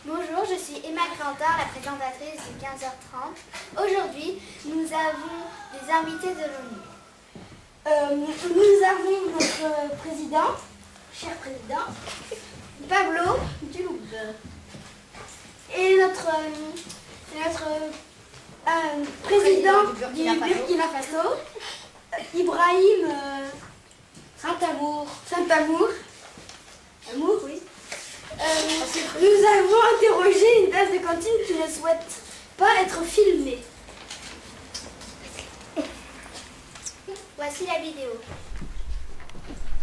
Bonjour, je suis Emma Grandard, la présentatrice du 15h30. Aujourd'hui, nous avons des invités de l'ONU. Nous avons notre président, cher président, Pablo Duluth, et notre président du Burkina Faso, Ibrahim Saint-Amour. Amour, oui. Nous avons interrogé une classe de cantine qui ne souhaite pas être filmée. Voici la vidéo.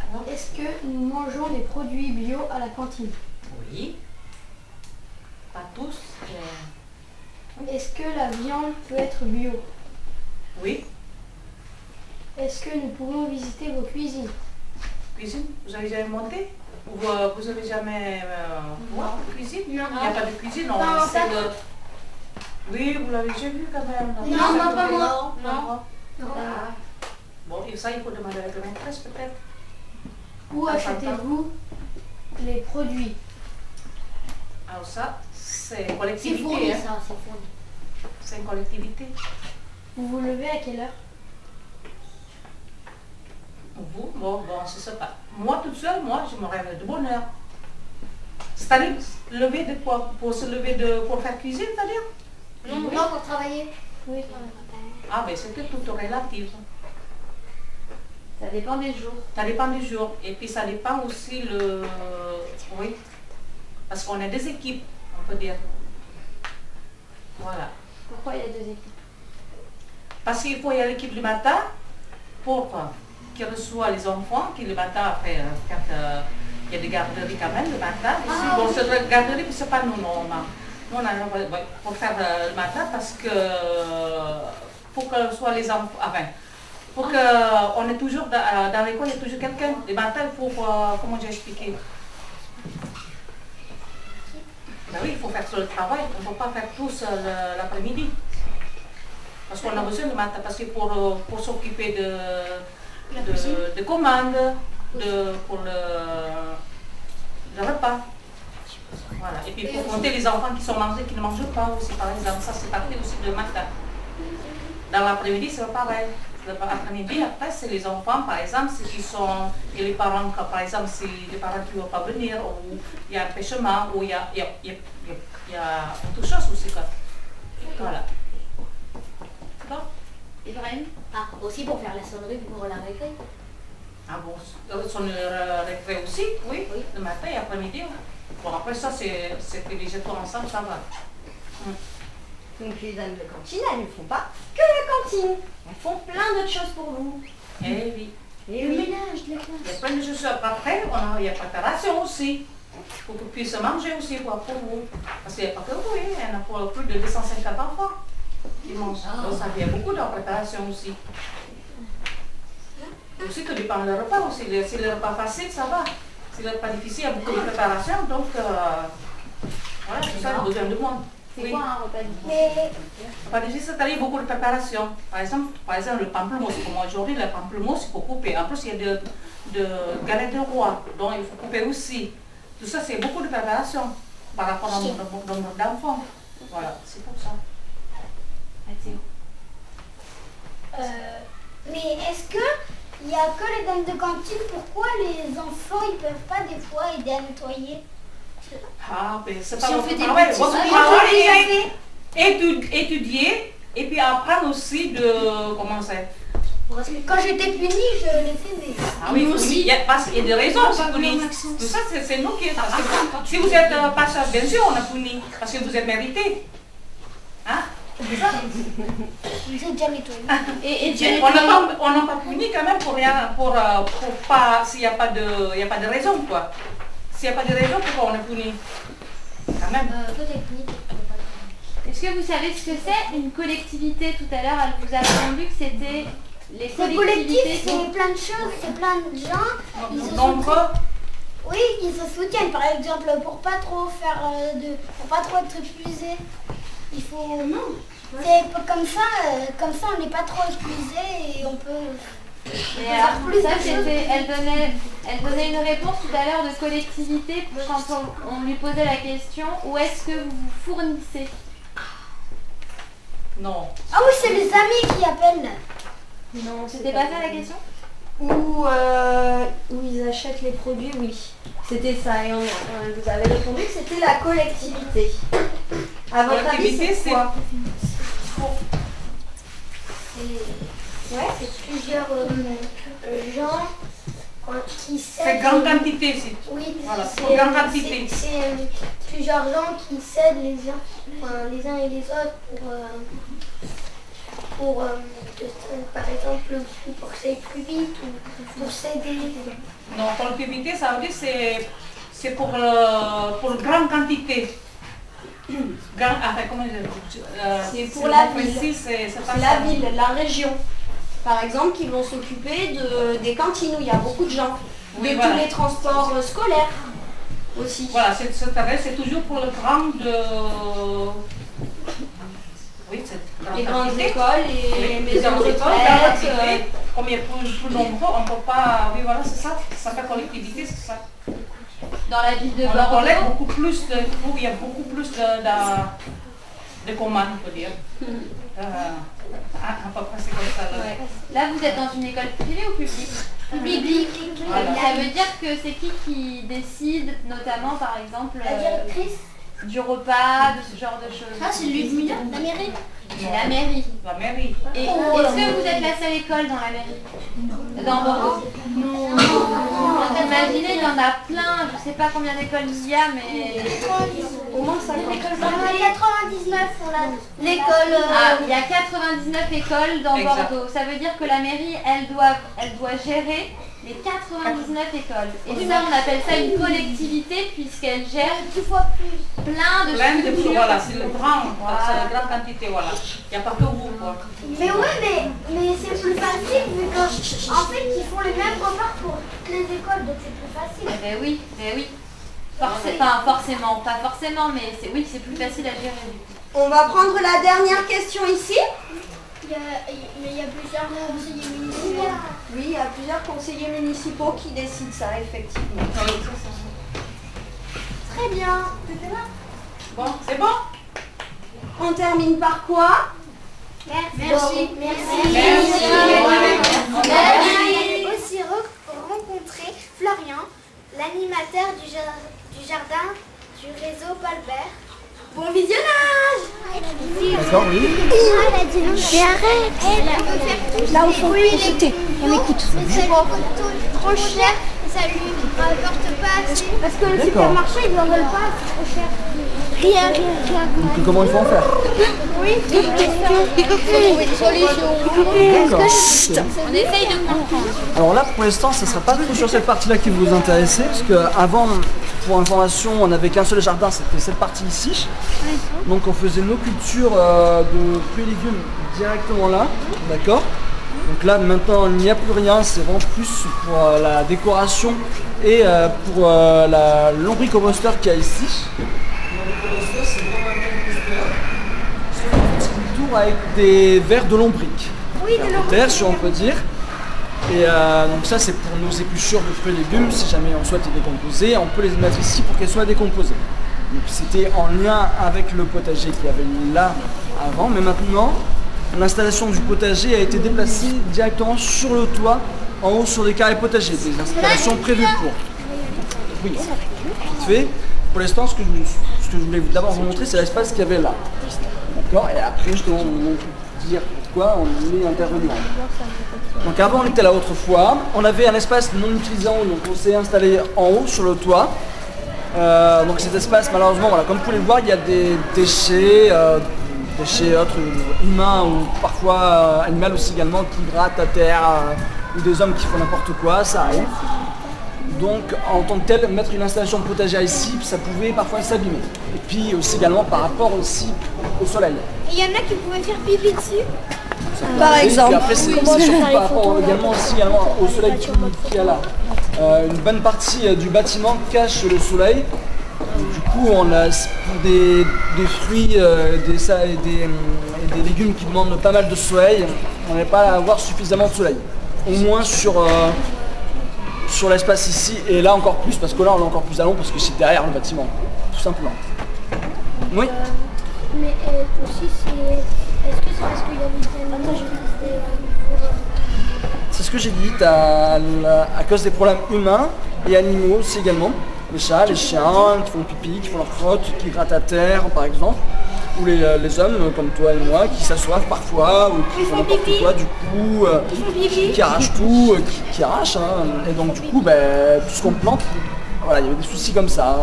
Alors, est-ce que nous mangeons des produits bio à la cantine? Oui. Pas tous. Est-ce que la viande peut être bio? Oui. Est-ce que nous pouvons visiter vos cuisines? Cuisine, vous avez jamais monté? Vous avez jamais de cuisine? Non. Il n'y a pas de cuisine, non. Non, C'est de... Oui, vous l'avez déjà vu quand même. Non, pas moi. Non. Ah. Bon, et ça, il faut demander à la maîtresse peut-être. Où achetez-vous les produits? Alors ça, c'est une collectivité. C'est fourni. C'est une collectivité. Vous vous levez à quelle heure? Vous, bon, je sais pas. Moi, toute seule, je me réveille de bonne heure. C'est-à-dire, lever de quoi? Pour se lever pour faire cuisine, c'est-à-dire? Non, pour travailler. Oui. Ah, mais c'était tout relatif. Ça dépend des jours. Ça dépend du jour. Et puis ça dépend aussi Oui. Parce qu'on a des équipes, on peut dire. Voilà. Pourquoi il y a deux équipes? Parce qu'il faut y aller l'équipe du matin pour qui reçoit les enfants, qui le matin fait quand il y a des garderies quand même le matin. Ici, bon, cette garderie, c'est pas nous, non. Nous, on a pour faire le matin parce que pour que ce soit les enfants. Enfin, pour que on est toujours dans l'école, il y a toujours quelqu'un. Le matin, il faut comment j'ai expliqué. Ben oui, il faut faire sur le travail. On ne peut pas faire tous l'après-midi. Parce qu'on a besoin le matin, parce que pour s'occuper de commandes, pour le repas. Voilà. Et puis pour compter les enfants qui sont mangés, qui ne mangent pas aussi, par exemple. Ça, c'est parti aussi le matin. Dans l'après-midi, c'est pareil. L'après-midi, après, c'est les enfants, par exemple, ceux qui sont, et les parents, par exemple, c'est les parents qui ne veulent pas venir, ou il y a un empêchement, ou il y a autre chose aussi. Quoi. Voilà. Bon. Ibrahim? Aussi pour faire la sonnerie pour la récré. Ah bon, son récré aussi, oui, le matin et après-midi. Bon, après ça, c'est privilégié tout ensemble, ça va. Donc les dames de cantine, elles ne font pas que la cantine. Elles font plein d'autres choses pour vous. Eh oui. Et oui. Ménage de la Il y a classe. plein de choses. Après, il y a préparation aussi. Pour que vous puissiez manger aussi pour vous. Parce qu'il n'y a pas que vous, il y en a pour plus de 250 enfants qui mangent. Donc ça, il y a beaucoup de préparation aussi. Aussi, tout dépend du repas aussi. Si le repas facile, ça va. Si le repas difficile, il y a beaucoup de préparation. Donc, voilà, tout ça, il y a besoin de monde. C'est quoi un repas difficile? Mais Pas difficile, c'est-à-dire beaucoup de préparation. Par exemple, le pamplemousse. Comme aujourd'hui, le pamplemousse, il faut couper. En plus, il y a de galettes de roi. Donc, il faut couper aussi. Tout ça, c'est beaucoup de préparation par rapport au nombre d'enfants. Voilà, c'est pour ça. mais est-ce que il n'y a que les dames de cantine? Pourquoi les enfants ils peuvent pas des fois aider à nettoyer? Ah, mais c'est pas Si on votre fait des travail. petits Votre soins, travail est étudier et puis apprendre aussi de comment c'est. Quand j'étais punie, je l'ai fait, mais... Ah oui, aussi. Parce qu'il y a des raisons pour punir. Tout ça, c'est nous qui... Parce que si vous êtes pas ça, bien sûr, on a puni. Parce que vous êtes mérité. Hein? C'est ça? J'ai déjà nettoyé. Et On n'a pas puni quand même pour rien, pour pas... S'il n'y a pas de raison, quoi. S'il n'y a pas de raison, pourquoi on est puni? Quand même. Toi, t'es punie. est-ce que vous savez ce que c'est une collectivité? Tout à l'heure, elle vous a répondu que c'était les C'est collectif, collectivités. c'est plein de choses, c'est plein de gens. Ils se Nombreux. Oui, ils se soutiennent. Par exemple, pour pas trop faire pour pas trop être épuisé. Il faut... Non. C'est comme ça on n'est pas trop épuisé et on peut Et alors, ça, c'était, elle donnait une réponse tout à l'heure de collectivité quand on lui posait la question où est-ce que vous vous fournissez? Non. Ah oui, c'est les amis qui appellent. Non, c'était pas ça la question? Où ils achètent les produits, oui. C'était ça. Et vous avez répondu que c'était la collectivité. À votre avis, Collectivité, c'est quoi? C'est plusieurs gens qui C'est cèdent. grande quantité, c'est Oui, voilà, c'est grande quantité. c'est plusieurs gens qui cèdent les uns et les autres pour par exemple, pour que ça aille plus vite ou pour s'aider. Non, collectivité, ça veut dire c'est pour grande quantité. Comment dire, C'est pour la ville. C'est pas C'est ça. la ville, la région. Par exemple, qui vont s'occuper des cantines où il y a beaucoup de gens. Oui, de voilà. tous les transports scolaires aussi. Voilà, c'est toujours pour le grand de... Oui, c'est Les grandes écoles, les maisons de grande retraite. quantité. Comme il y a plus nombreux, on ne peut pas... Oui, voilà, c'est ça. Ça s'appelle collectivité, c'est ça. Dans la ville de On Bordeaux. collecte beaucoup plus de... Il y a beaucoup plus de commandes, on peut dire. À peu près, c'est comme ça. Là. Ouais. Là, vous êtes dans une école privée ou publique? Public. Voilà. Ça veut dire que c'est qui décide, notamment par exemple La directrice. du repas, de ce genre de choses? Ah, c'est Ludmilla, la mairie. C'est la mairie. La mairie. Et est-ce que vous êtes la seule école dans la mairie? Dans Bordeaux? Non. Imaginez, il y en a plein, je sais pas combien d'écoles il y a, mais... Au moins 50. Il y a 99 pour l'école. Ah, il y a 99 écoles dans Exact. Bordeaux. Ça veut dire que la mairie, elle doit gérer les 99 écoles. Et ça, on appelle ça une collectivité puisqu'elle gère 10 fois plus. plein de Plein de structures. voilà, c'est le grand, c'est la grande quantité, voilà. Il n'y a pas que vous, quoi. Mais ouais, mais c'est plus facile vu qu'en fait ils font les mêmes repas pour toutes les écoles, donc c'est plus facile. Eh oui. Enfin, forcément, pas forcément, mais oui, c'est plus facile à gérer du coup. On va prendre la dernière question ici. Il y a plusieurs conseillers municipaux. Oui, il y a plusieurs conseillers municipaux qui décident ça, effectivement. Très bien. Bon, c'est bon? On termine par quoi? Merci. On a aussi rencontré Florian, l'animateur du jardin du réseau Palbert. Bon visionnage! D'accord, oui. Elle a dit non. Mais arrête! Elle veut faire tout. Là au fond, écoutez, on écoute. Mais ça lui coûte trop cher et ça lui rapporte pas assez. Parce que le supermarché, ils n'en veulent pas, c'est trop cher. Rien. Donc comment il faut en faire? Oui, trouver une solution. D'accord. On essaye de comprendre. Alors là, pour l'instant, ça ne sera pas trop sur cette partie-là qui vous intéressait, parce qu'avant, pour information, on n'avait qu'un seul jardin, c'était cette partie ici. Donc on faisait nos cultures de fruits et légumes directement là, d'accord? Donc là, maintenant, il n'y a plus rien, c'est vraiment plus pour la décoration et pour la lombricomposteur qu'il y a ici. Lombricomposteur, c'est vraiment un lombricomposteur. C'est une tour avec des vers de lombric. Oui, de Vers de terre, si on peut dire. Et donc ça, c'est pour nos épluchures de fruits et légumes. Si jamais on souhaite les décomposer, on peut les mettre ici pour qu'elles soient décomposées. Donc c'était en lien avec le potager qu'il y avait là avant, mais maintenant, l'installation du potager a été déplacée directement sur le toit, en haut sur des carrés potagers, des installations prévues pour. Oui, vite fait. Pour l'instant, ce que je voulais d'abord vous montrer, c'est l'espace qu'il y avait là. D'accord? Et après, je vais vous dire pourquoi on est intervenu. Donc avant, on était là autrefois. On avait un espace non utilisé en haut, donc on s'est installé en haut sur le toit. Donc cet espace, malheureusement, voilà, comme vous pouvez le voir, il y a des déchets, autres humains ou parfois animaux aussi également qui grattent à terre ou des hommes qui font n'importe quoi, ça arrive. Donc en tant que tel, mettre une installation de potager ici, ça pouvait parfois s'abîmer. Et puis aussi également par rapport aussi au soleil. Et il y en a qui pouvaient faire pipi dessus. Par exemple. Et après, c'est surtout par rapport également au soleil qu'il y a là. Une bonne partie du bâtiment cache le soleil. Du coup, on a pour des fruits et des légumes qui demandent pas mal de soleil, on n'est pas à avoir suffisamment de soleil. au moins sur l'espace ici, et là encore plus, parce que là on est encore plus à long, parce que c'est derrière le bâtiment, tout simplement. Oui. Mais aussi, est-ce que c'est parce qu'il y a des animaux C'est ce que j'ai dit, à cause des problèmes humains et animaux aussi également. Les chats, les chiens qui font pipi, qui font leur crotte, qui grattent à terre par exemple. Ou les hommes comme toi et moi qui s'assoivent parfois ou qui font n'importe quoi du coup, qui arrachent tout, qui arrachent. Hein. Et donc du coup, tout ce qu'on plante, voilà, il y avait des soucis comme ça.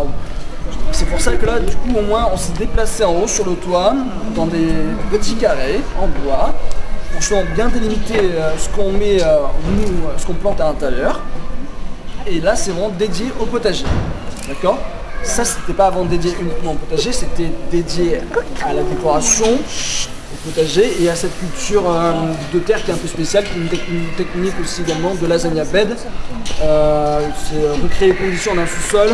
C'est pour ça que là, du coup, au moins, on s'est déplacé en haut sur le toit, dans des petits carrés en bois, pour justement bien délimiter ce qu'on met, ce qu'on plante à l'intérieur. Et là, c'est vraiment dédié au potager. D'accord ? Ça, c'était pas avant dédié uniquement au potager, c'était dédié à la décoration, au potager et à cette culture de terre qui est un peu spéciale, qui est une technique aussi également de lasagna bed. C'est recréer les conditions d'un sous-sol.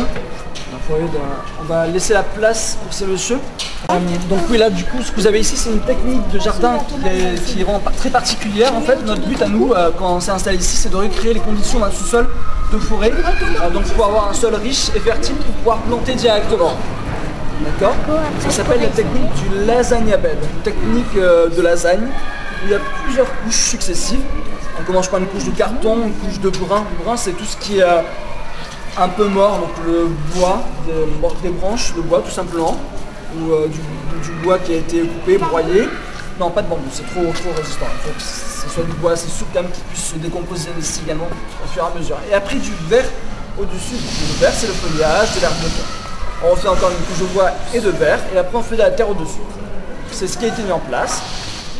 On va laisser la place pour ces messieurs. Donc oui, là du coup ce que vous avez ici c'est une technique de jardin qui est vraiment très particulière en fait. Notre but à nous quand on s'est installé ici c'est de recréer les conditions d'un sous-sol de forêt, donc pour avoir un sol riche et fertile pour pouvoir planter directement. D'accord ? Ça s'appelle la technique du lasagna bed, une technique de lasagne où il y a plusieurs couches successives. On commence par une couche de carton, une couche de brun. Le brun c'est tout ce qui est un peu mort, donc le bois, des branches de bois tout simplement, ou du bois qui a été coupé, broyé. Non, pas de bambou, c'est trop résistant. Il faut que ce soit du bois assez souple quand même qui puisse se décomposer ici également au fur et à mesure. Et après du vert au-dessus, le vert c'est le feuillage, de l'herbe de terre. On refait encore une couche de bois et de verre, et après on fait de la terre au-dessus. C'est ce qui a été mis en place,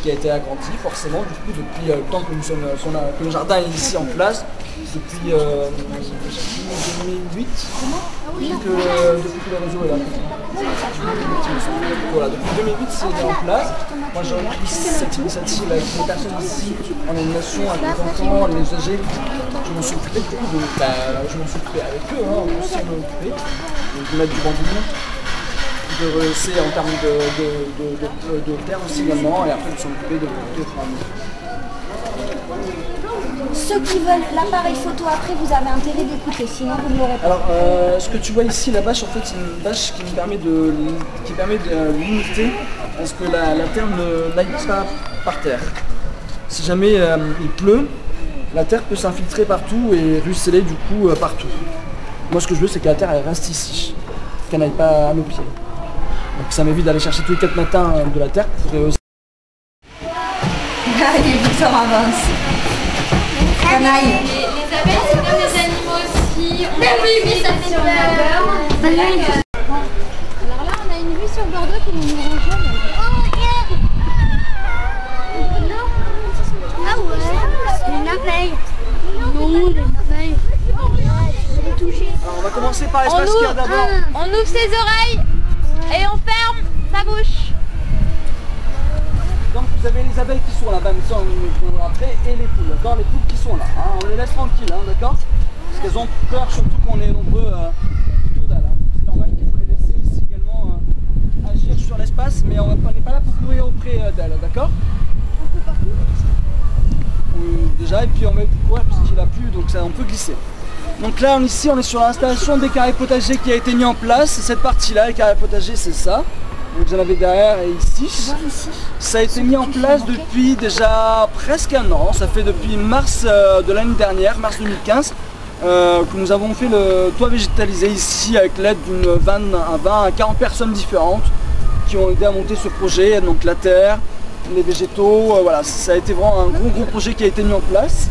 qui a été agrandi forcément du coup depuis le temps que que le jardin est ici en place. Depuis 2008, depuis que le réseau est là. Voilà, depuis 2008 c'est en place. Moi j'ai repris cette initiative avec les personnes ici en animation, avec les enfants, les usagers. Je m'en suis occupé du coup je m'en suis occupé avec eux, hein, on s'en est occupé. De mettre du bambou, de rehausser en termes de terre aussi également, et après de s'en occuper de Ceux qui veulent l'appareil photo après, vous avez intérêt d'écouter, sinon vous ne l'aurez pas. Alors, ce que tu vois ici, la bâche, en fait, c'est une bâche qui permet de limiter à ce que la terre n'aille pas par terre. Si jamais il pleut, la terre peut s'infiltrer partout et ruisseler du coup partout. Moi, ce que je veux, c'est que la terre elle reste ici, qu'elle n'aille pas à nos pieds. Donc ça m'évite d'aller chercher tous les 4 matins de la terre pour rehausser. Allez, Victor avance. Canaille. Les abeilles, c'est comme les animaux aussi. Oui, ça fait peur. Alors là, on a une vue sur Bordeaux qui nous rejoint. Ah ouais, c'est une abeille. Non, une abeille. Alors on va commencer par l'espace qu'il y a d'abord. On ouvre ses oreilles et on ferme sa bouche. Donc vous avez les abeilles qui sont là-bas, mais ça on va après, et les poules. D'accord, les poules qui sont là. Hein, on les laisse tranquilles, hein, d'accord? Parce qu'elles ont peur, surtout qu'on est nombreux autour d'elles. Hein. C'est normal qu'il faut les laisser ici également agir sur l'espace, mais on n'est pas là pour courir auprès d'elles, d'accord? On peut pas courir. Déjà, et puis on va courir puisqu'il a plu, donc ça, on peut glisser. Donc là, ici, on est sur l'installation des carrés potagers qui a été mis en place. Cette partie-là, les carrés potagers, c'est ça. Donc vous en avez derrière et ici. Ça a été mis en place depuis déjà presque un an. Ça fait depuis mars de l'année dernière, mars 2015, que nous avons fait le toit végétalisé ici avec l'aide d'une 20 à 40 personnes différentes qui ont aidé à monter ce projet. Donc la terre, les végétaux, voilà, ça a été vraiment un gros projet qui a été mis en place.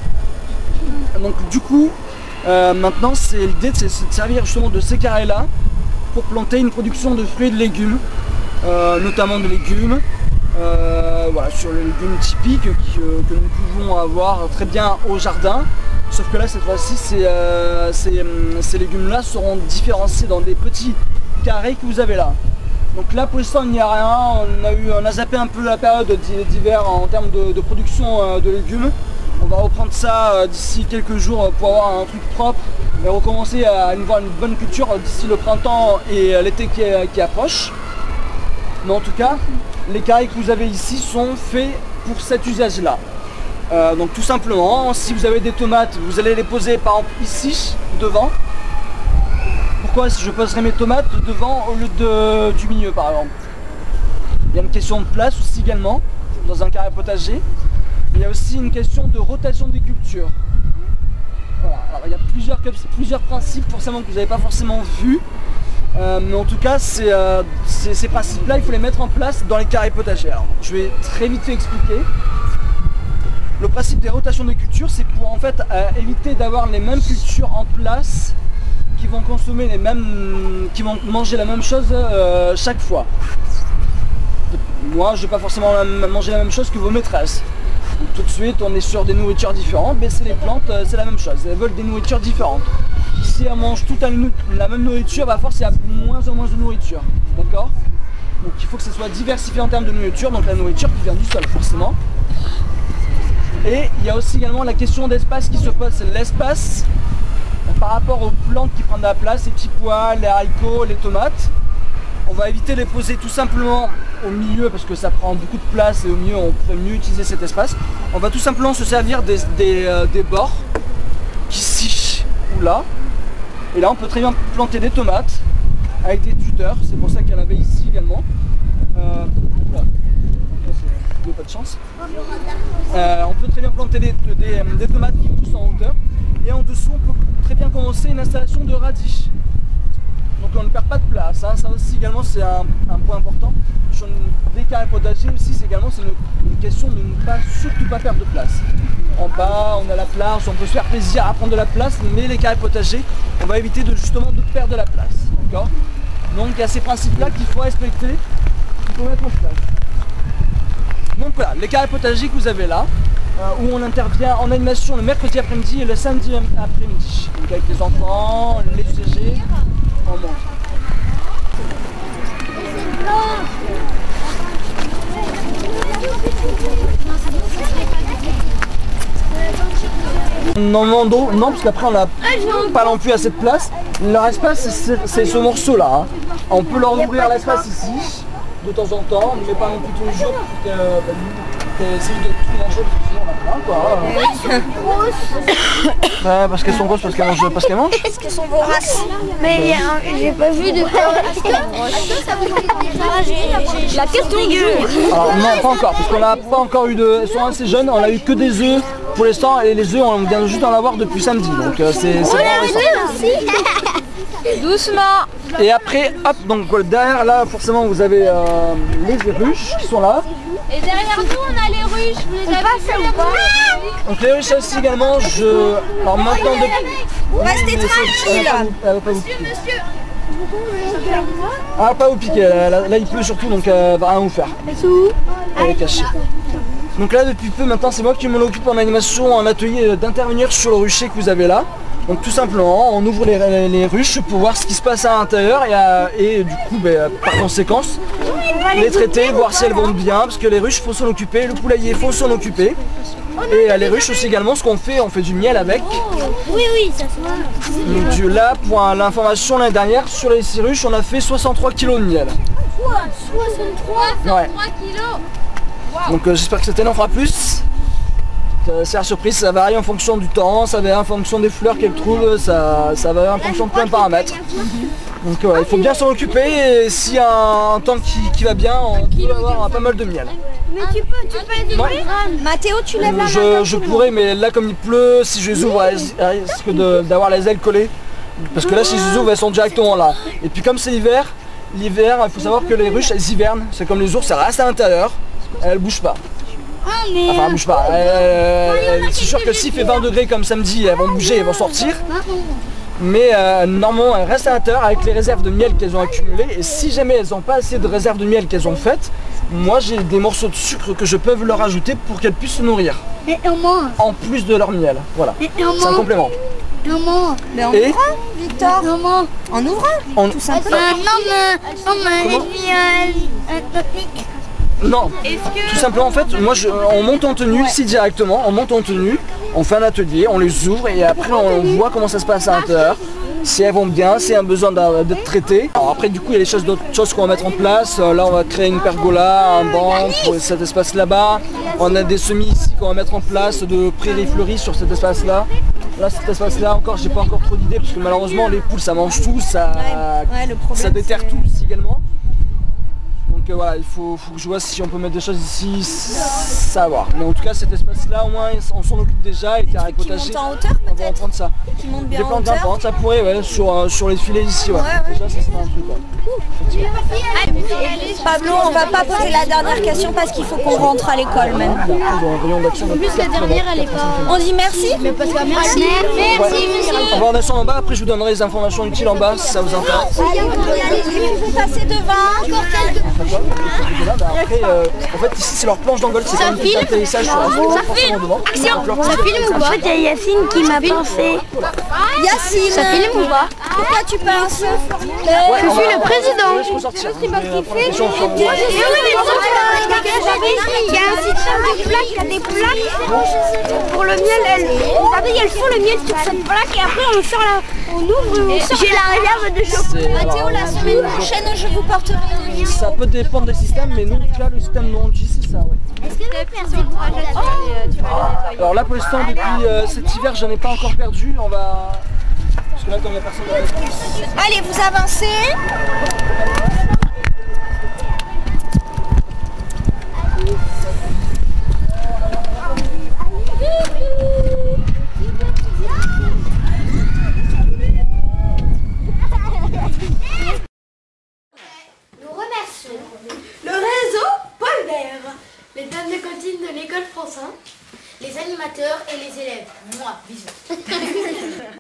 Donc du coup, maintenant l'idée c'est de servir justement de ces carrés là pour planter une production de fruits et de légumes, notamment de légumes, voilà, sur les légumes typiques que nous pouvons avoir très bien au jardin. Sauf que là cette fois-ci ces légumes là seront différenciés dans des petits carrés que vous avez là. Donc là pour l'instant il n'y a rien, on a zappé un peu la période d'hiver en termes de production de légumes. On va reprendre ça d'ici quelques jours pour avoir un truc propre et recommencer à avoir une bonne culture d'ici le printemps et l'été qui approche. Mais en tout cas, les carrés que vous avez ici sont faits pour cet usage-là. Donc tout simplement, si vous avez des tomates, vous allez les poser par exemple ici, devant. Pourquoi si je poserais mes tomates devant au lieu du milieu par exemple? Il y a une question de place aussi également, dans un carré potager. Il y a aussi une question de rotation des cultures. Voilà. Alors, il y a plusieurs principes forcément que vous n'avez pas forcément vus. Mais en tout cas, ces principes-là, il faut les mettre en place dans les carrés potagers. Alors, je vais très vite expliquer. Le principe des rotations de cultures, c'est pour en fait éviter d'avoir les mêmes cultures en place qui vont consommer qui vont manger la même chose chaque fois. Moi, je ne vais pas forcément manger la même chose que vos maîtresses. Donc, tout de suite, on est sur des nourritures différentes, mais c'est les plantes, c'est la même chose. Elles veulent des nourritures différentes. Si elles mangent toute la même nourriture, bah force il y a moins en moins de nourriture. D'accord? Donc il faut que ce soit diversifié en termes de nourriture, donc la nourriture qui vient du sol forcément. Et il y a aussi également la question d'espace qui se pose, c'est l'espace par rapport aux plantes qui prennent de la place, les petits pois, les haricots, les tomates. On va éviter de les poser tout simplement au milieu parce que ça prend beaucoup de place et au milieu on pourrait mieux utiliser cet espace. On va tout simplement se servir des bords qui sichent ou là. Et là on peut très bien planter des tomates avec des tuteurs, c'est pour ça qu'il y en avait ici également. Pas de chance. On peut très bien planter des tomates qui poussent en hauteur. Et en dessous on peut très bien commencer une installation de radis. Donc on ne perd pas de place, hein. Ça aussi également c'est un point important. Sur des carrés potagers aussi, c'est également une question de surtout pas perdre de place. En bas, on a la place, on peut se faire plaisir à prendre de la place, mais les carrés potagers, on va éviter justement de perdre de la place. D'accord? Donc il y a ces principes-là qu'il faut respecter, qu'il faut mettre en place. Donc voilà, les carrés potagers que vous avez là, où on intervient en animation le mercredi après-midi et le samedi après-midi. Donc avec les enfants, les usagers, en monte. Non, parce qu'après on n'a pas non plus assez de place. Leur espace, c'est ce morceau-là. Hein. On peut leur ouvrir l'espace ici, de temps en temps, mais pas non plus tous les jours. C'est de tout manger, parce que sinon on a plein quoi. Ouais, parce qu'elles sont grosses, parce qu'elles mangent. Parce qu'elles sont voraces. Mais j'ai pas vu de la question du jour. Alors non, pas encore, parce qu'on n'a pas encore eu de. Elles sont assez jeunes, on a eu que des œufs pour l'instant, et les œufs on vient juste d'en avoir depuis samedi. Donc c'est vraiment récent. Doucement. Et après, hop, donc derrière là forcément vous avez les ruches qui sont là. Et derrière nous on a les ruches, vous les avez vues ou pas? Donc les ruches aussi également, alors maintenant Restez tranquille. Monsieur. Elle va pas vous piquer, là il pleut surtout donc elle va rien vous faire. Elle est cachée. Donc là depuis peu maintenant c'est moi qui m'en occupe en animation, en atelier d'intervenir sur le rucher que vous avez là. Donc tout simplement on ouvre les ruches pour voir ce qui se passe à l'intérieur et du coup par conséquence les traiter, voir si elles vont bien parce que les ruches faut s'en occuper, le poulailler faut s'en occuper. Et les ruches aussi également ce qu'on fait, on fait du miel avec. Oui, ça se voit. Donc là pour l'information l'année dernière sur les 6 ruches on a fait 63 kg de miel. 63 kilos. Wow. Donc j'espère que cette année on fera plus. C'est la surprise, ça varie en fonction du temps, ça varie en fonction des fleurs qu'elle trouve, ça varie en fonction de plein de paramètres. Donc il faut bien s'en occuper et s'il y a un temps qui va bien, on peut avoir pas mal de miel. Mais tu peux être Mathéo, tu lèves la main. Je pourrais, mais là comme il pleut, si je les ouvre, elles risquent d'avoir les ailes collées. Parce que là si je les ouvre, elles sont directement là. Et puis comme c'est l'hiver, il faut savoir que les ruches elles hivernent, c'est comme les ours, elles restent à l'intérieur, elles bougent pas. Enfin, elles bougent pas. C'est sûr que s'il fait 20 degrés comme samedi, elles vont bouger, elles vont sortir. Mais normalement, elles restent à l'intérieur avec les réserves de miel qu'elles ont accumulées. Et si jamais elles n'ont pas assez de réserves de miel qu'elles ont faites, moi j'ai des morceaux de sucre que je peux leur ajouter pour qu'elles puissent se nourrir. Et on mange. En plus de leur miel. Voilà. C'est un complément. Et on mange. Mais en ouvrant, Victor. En ouvrant. Tout simplement. Non, tout simplement en fait, moi on monte en tenue ici directement, on monte en tenue, on fait un atelier, on les ouvre et après on voit comment ça se passe à l'intérieur. si elles vont bien, si un besoin d'être traité. Alors après du coup il y a d'autres choses qu'on va mettre en place. Là on va créer une pergola, un banc pour cet espace là-bas. On a des semis ici qu'on va mettre en place de prairies fleuries sur cet espace là. Là cet espace là encore j'ai pas encore trop d'idées parce que malheureusement les poules ça mange tout, ça déterre tout ici également. Donc voilà, il faut que je vois si on peut mettre des choses ici, ça va voir. Mais en tout cas cet espace là au moins on s'en occupe déjà et terrain potager, en hauteur on va reprendre ça. Qui montent bien Des en plantes hauteur. grimpantes, ça pourrait sur les filets ici ouais. Déjà ça serait un truc quoi. Pablo, on va pas poser la dernière question parce qu'il faut qu'on rentre à l'école même. En plus la dernière, elle est pas... On dit merci. Merci, merci, monsieur. On va en descendre en bas, après je vous donnerai les informations utiles en bas si ça vous intéresse. Vous passez devant. Encore quelques. Après, en fait ici c'est leur planche d'envol, c'est comme un atterrissage sur la forcément devant. Action, ça filme ou pas? Il y a Yacine qui m'a pensé. Yacine, Ça filme ou pas? pourquoi tu penses? Je suis le président. Je vais ressortir. Il y a un système de plaques, il y a des plaques pour le miel. Vous savez, elles font le miel sur cette plaque et après on sort on ouvre. J'ai la réserve de chocolat. Mathéo, la semaine prochaine, je vous porterai un lien. Ça peut dépendre des systèmes, mais nous, en tout cas, le système Norangi, c'est ça, ouais. Est-ce que le personne Alors là, pour l'instant, depuis cet hiver, j'en ai pas encore perdu. On va... Parce que là, comme il n'y a personne dans la piste. Allez, vous avancez. Nous remercions Le réseau Paul Bert. les dames de cantine de l'école Francin, les animateurs et les élèves. Moi, bisous.